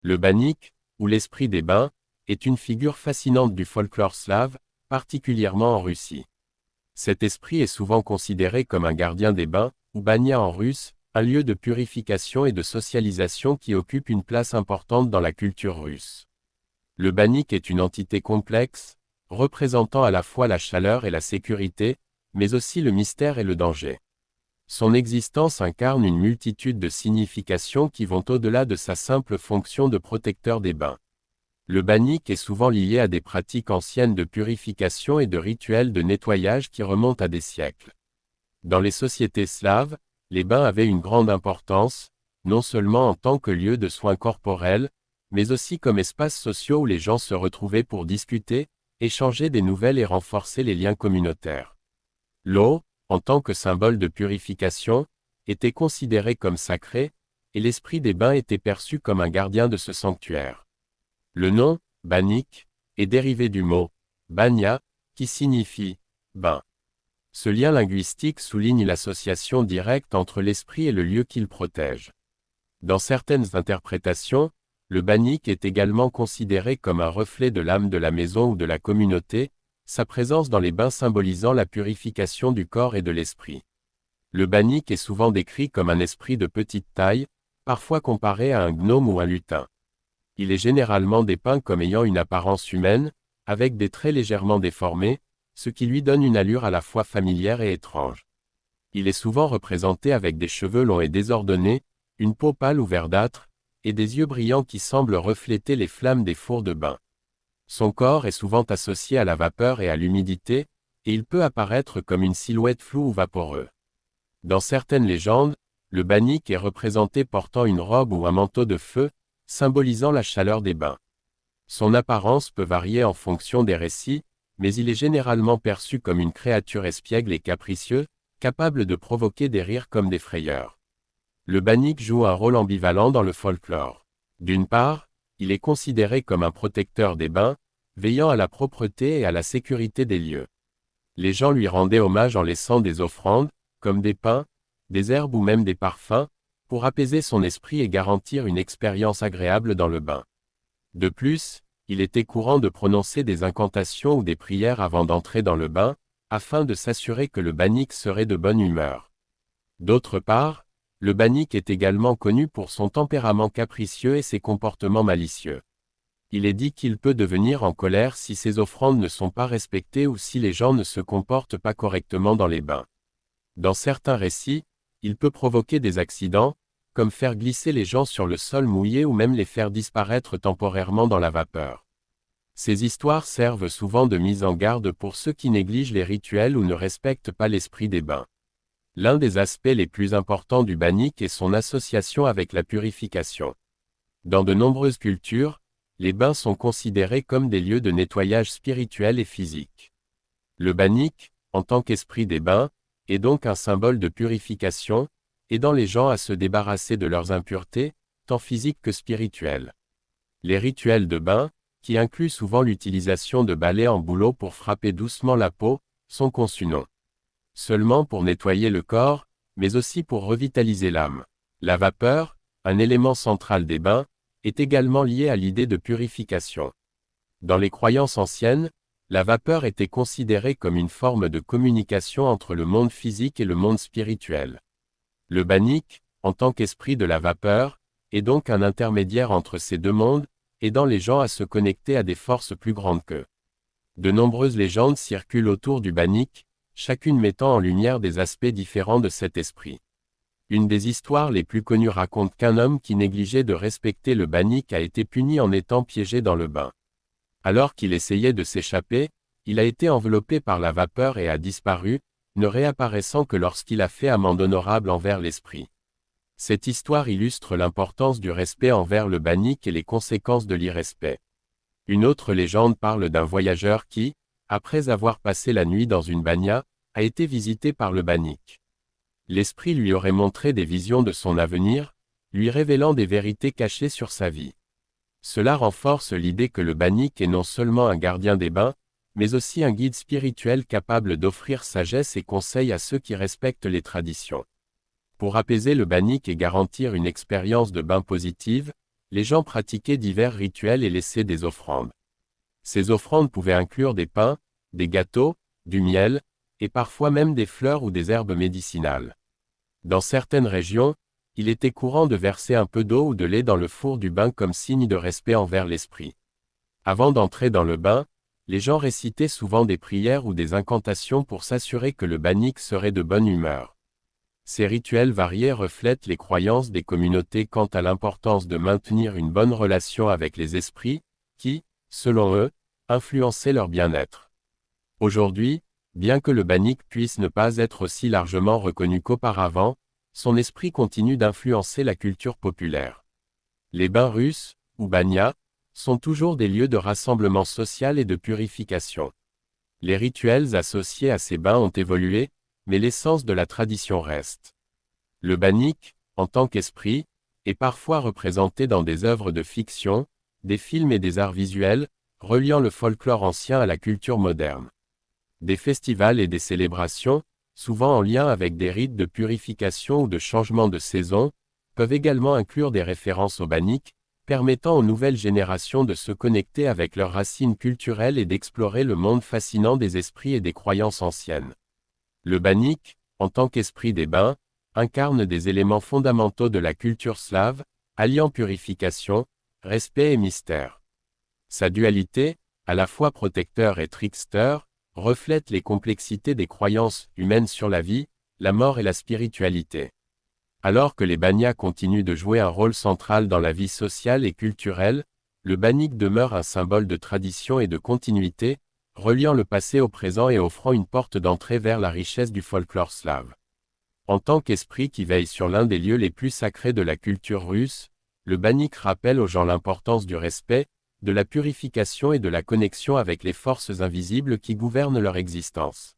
Le bannik, ou l'esprit des bains, est une figure fascinante du folklore slave, particulièrement en Russie. Cet esprit est souvent considéré comme un gardien des bains, ou banya en russe, un lieu de purification et de socialisation qui occupe une place importante dans la culture russe. Le bannik est une entité complexe, représentant à la fois la chaleur et la sécurité, mais aussi le mystère et le danger. Son existence incarne une multitude de significations qui vont au-delà de sa simple fonction de protecteur des bains. Le bannik est souvent lié à des pratiques anciennes de purification et de rituels de nettoyage qui remontent à des siècles. Dans les sociétés slaves, les bains avaient une grande importance, non seulement en tant que lieu de soins corporels, mais aussi comme espaces sociaux où les gens se retrouvaient pour discuter, échanger des nouvelles et renforcer les liens communautaires. L'eau, en tant que symbole de purification, était considérée comme sacrée, et l'esprit des bains était perçu comme un gardien de ce sanctuaire. Le nom, bannik, est dérivé du mot banya, qui signifie bain. Ce lien linguistique souligne l'association directe entre l'esprit et le lieu qu'il protège. Dans certaines interprétations, le bannik est également considéré comme un reflet de l'âme de la maison ou de la communauté, sa présence dans les bains symbolisant la purification du corps et de l'esprit. Le bannik est souvent décrit comme un esprit de petite taille, parfois comparé à un gnome ou un lutin. Il est généralement dépeint comme ayant une apparence humaine, avec des traits légèrement déformés, ce qui lui donne une allure à la fois familière et étrange. Il est souvent représenté avec des cheveux longs et désordonnés, une peau pâle ou verdâtre, et des yeux brillants qui semblent refléter les flammes des fours de bain. Son corps est souvent associé à la vapeur et à l'humidité, et il peut apparaître comme une silhouette floue ou vaporeux. Dans certaines légendes, le bannik est représenté portant une robe ou un manteau de feu, symbolisant la chaleur des bains. Son apparence peut varier en fonction des récits, mais il est généralement perçu comme une créature espiègle et capricieuse, capable de provoquer des rires comme des frayeurs. Le bannik joue un rôle ambivalent dans le folklore. D'une part, il est considéré comme un protecteur des bains, veillant à la propreté et à la sécurité des lieux. Les gens lui rendaient hommage en laissant des offrandes, comme des pains, des herbes ou même des parfums, pour apaiser son esprit et garantir une expérience agréable dans le bain. De plus, il était courant de prononcer des incantations ou des prières avant d'entrer dans le bain, afin de s'assurer que le bannik serait de bonne humeur. D'autre part, le bannik est également connu pour son tempérament capricieux et ses comportements malicieux. Il est dit qu'il peut devenir en colère si ses offrandes ne sont pas respectées ou si les gens ne se comportent pas correctement dans les bains. Dans certains récits, il peut provoquer des accidents, comme faire glisser les gens sur le sol mouillé ou même les faire disparaître temporairement dans la vapeur. Ces histoires servent souvent de mise en garde pour ceux qui négligent les rituels ou ne respectent pas l'esprit des bains. L'un des aspects les plus importants du bannik est son association avec la purification. Dans de nombreuses cultures, les bains sont considérés comme des lieux de nettoyage spirituel et physique. Le bannik, en tant qu'esprit des bains, est donc un symbole de purification, aidant les gens à se débarrasser de leurs impuretés, tant physiques que spirituelles. Les rituels de bain, qui incluent souvent l'utilisation de balais en bouleau pour frapper doucement la peau, sont conçus non seulement pour nettoyer le corps, mais aussi pour revitaliser l'âme. La vapeur, un élément central des bains, est également liée à l'idée de purification. Dans les croyances anciennes, la vapeur était considérée comme une forme de communication entre le monde physique et le monde spirituel. Le bannik, en tant qu'esprit de la vapeur, est donc un intermédiaire entre ces deux mondes, aidant les gens à se connecter à des forces plus grandes qu'eux. De nombreuses légendes circulent autour du bannik, chacune mettant en lumière des aspects différents de cet esprit. Une des histoires les plus connues raconte qu'un homme qui négligeait de respecter le bannik a été puni en étant piégé dans le bain. Alors qu'il essayait de s'échapper, il a été enveloppé par la vapeur et a disparu, ne réapparaissant que lorsqu'il a fait amende honorable envers l'esprit. Cette histoire illustre l'importance du respect envers le bannik et les conséquences de l'irrespect. Une autre légende parle d'un voyageur qui, après avoir passé la nuit dans une banya, a été visité par le bannik. L'esprit lui aurait montré des visions de son avenir, lui révélant des vérités cachées sur sa vie. Cela renforce l'idée que le bannik est non seulement un gardien des bains, mais aussi un guide spirituel capable d'offrir sagesse et conseils à ceux qui respectent les traditions. Pour apaiser le bannik et garantir une expérience de bain positive, les gens pratiquaient divers rituels et laissaient des offrandes. Ces offrandes pouvaient inclure des pains, des gâteaux, du miel, et parfois même des fleurs ou des herbes médicinales. Dans certaines régions, il était courant de verser un peu d'eau ou de lait dans le four du bain comme signe de respect envers l'esprit. Avant d'entrer dans le bain, les gens récitaient souvent des prières ou des incantations pour s'assurer que le bannik serait de bonne humeur. Ces rituels variés reflètent les croyances des communautés quant à l'importance de maintenir une bonne relation avec les esprits, qui, selon eux, influençaient leur bien-être. Aujourd'hui, bien que le bannik puisse ne pas être aussi largement reconnu qu'auparavant, son esprit continue d'influencer la culture populaire. Les bains russes, ou banya, sont toujours des lieux de rassemblement social et de purification. Les rituels associés à ces bains ont évolué, mais l'essence de la tradition reste. Le bannik, en tant qu'esprit, est parfois représenté dans des œuvres de fiction, des films et des arts visuels, reliant le folklore ancien à la culture moderne. Des festivals et des célébrations, souvent en lien avec des rites de purification ou de changement de saison, peuvent également inclure des références au bannik, permettant aux nouvelles générations de se connecter avec leurs racines culturelles et d'explorer le monde fascinant des esprits et des croyances anciennes. Le bannik, en tant qu'esprit des bains, incarne des éléments fondamentaux de la culture slave, alliant purification, respect et mystère. Sa dualité, à la fois protecteur et trickster, reflète les complexités des croyances humaines sur la vie, la mort et la spiritualité. Alors que les banyas continuent de jouer un rôle central dans la vie sociale et culturelle, le bannik demeure un symbole de tradition et de continuité, reliant le passé au présent et offrant une porte d'entrée vers la richesse du folklore slave. En tant qu'esprit qui veille sur l'un des lieux les plus sacrés de la culture russe, le bannik rappelle aux gens l'importance du respect, de la purification et de la connexion avec les forces invisibles qui gouvernent leur existence.